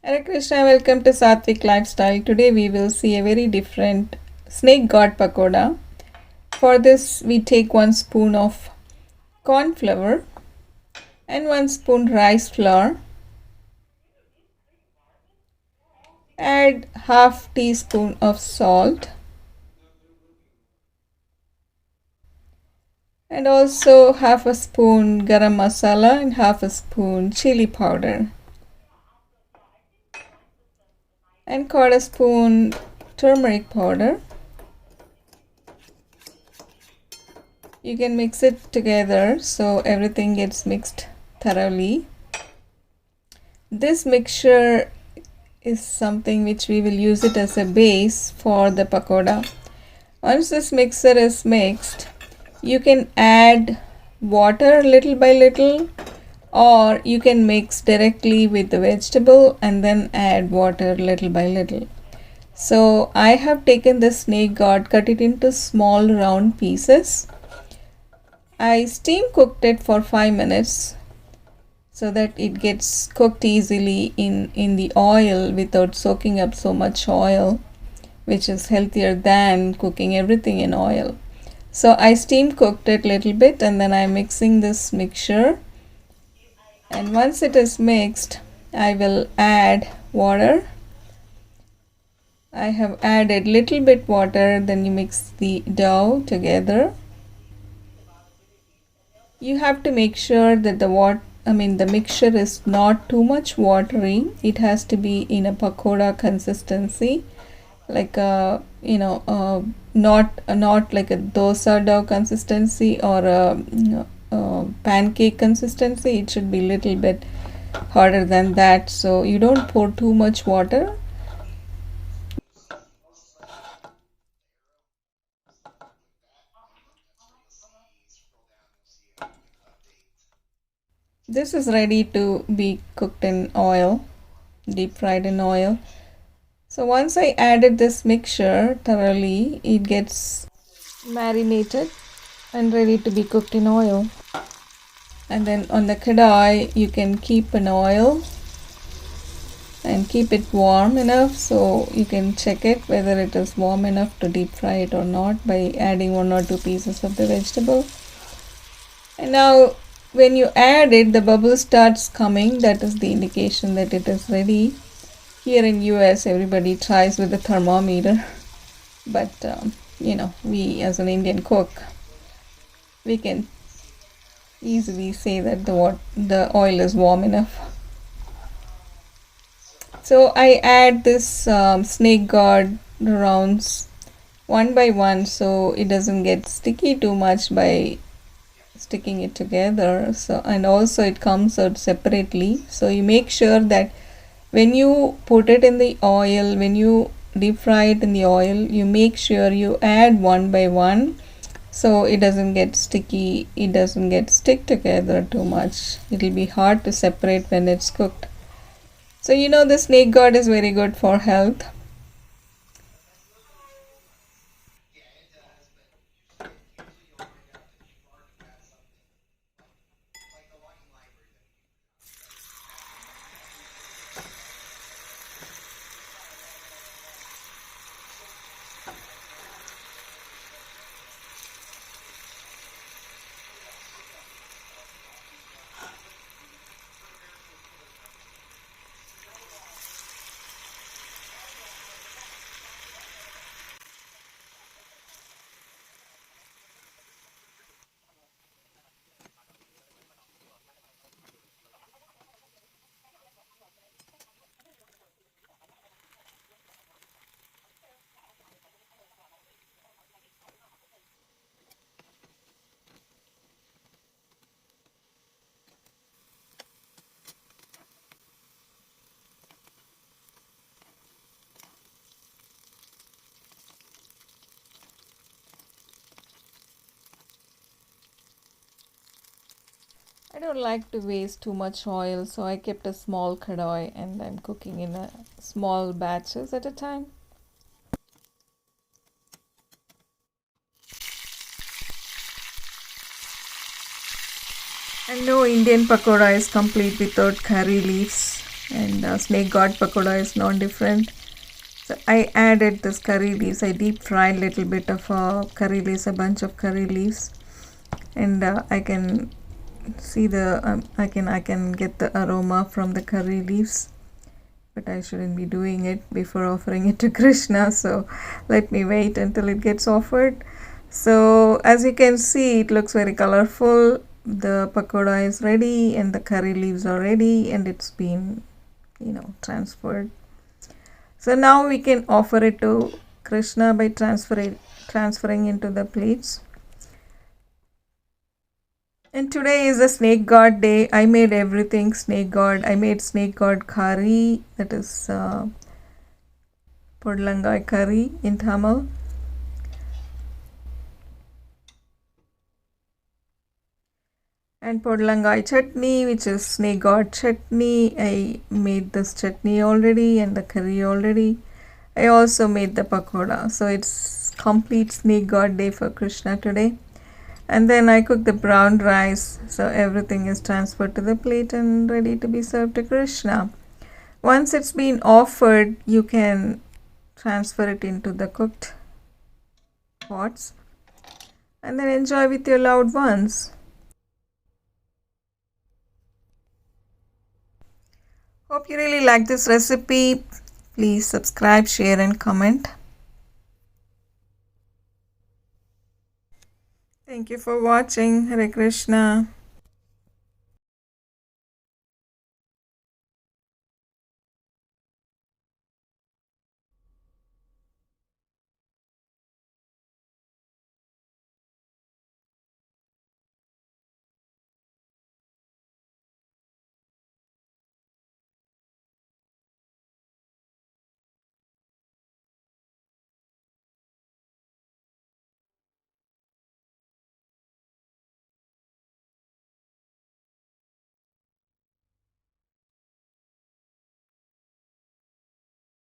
Hare Krishna, welcome to Sattvic Lifestyle. Today we will see a very different snake gourd pakoda. For this we take 1 spoon of corn flour and 1 spoon rice flour. Add half teaspoon of salt and also half a spoon garam masala and half a spoon chili powder and quarter spoon turmeric powder. You can mix it together so everything gets mixed thoroughly. This mixture is something which we will use it as a base for the pakoda. Once this mixture is mixed, you can add water little by little, or you can mix directly with the vegetable and then add water little by little. So I have taken the snake gourd, cut it into small round pieces. I steam cooked it for 5 minutes so that it gets cooked easily in the oil without soaking up so much oil, which is healthier than cooking everything in oil. So I steam cooked it little bit and then I'm mixing this mixture, and once it is mixed I will add water. I have added little bit water, then you mix the dough together. You have to make sure that the mixture is not too much watery. It has to be in a pakoda consistency, like not like a dosa dough consistency or a pancake consistency. It should be little bit harder than that, so you don't pour too much water. This is ready to be cooked in oil, deep fried in oil. So once I added this mixture thoroughly, it gets marinated and ready to be cooked in oil. And then on the kadai you can keep an oil and keep it warm enough so you can check it whether it is warm enough to deep fry it or not by adding 1 or 2 pieces of the vegetable. And now when you add it, the bubble starts coming. That is the indication that it is ready. Here in US everybody tries with the thermometer, but we as an Indian cook, we can easily say that the oil is warm enough. So I add this snake gourd rounds one by one so it doesn't get sticky too much by sticking it together. So, and also it comes out separately, so you make sure that when you put it in the oil, when you deep fry it in the oil, you make sure you add one by one so it doesn't get sticky, it doesn't get stick together too much. It will be hard to separate when it's cooked. So the snake gourd is very good for health. I don't like to waste too much oil, so I kept a small kadai and I'm cooking in a small batches at a time. And no Indian pakoda is complete without curry leaves. and snake god pakoda is not different. So I added this curry leaves. I deep fried little bit of curry leaves, a bunch of curry leaves, and I can see the I can get the aroma from the curry leaves, but I shouldn't be doing it before offering it to Krishna, so let me wait until it gets offered. So as you can see, it looks very colorful. The pakoda is ready and the curry leaves are ready, and it's been transferred. So now we can offer it to Krishna by transferring into the plates. And today is the snake god day. I made everything snake god. I made snake god curry, that is podlangai curry in Tamil. And podlangai chutney, which is snake god chutney. I made this chutney already and the curry already. I also made the pakoda. So it's complete snake god day for Krishna today. And then I cook the brown rice, so everything is transferred to the plate and ready to be served to Krishna. Once it's been offered, you can transfer it into the cooked pots and then enjoy with your loved ones. Hope you really like this recipe. Please subscribe, share and comment. Thank you for watching. Hare Krishna.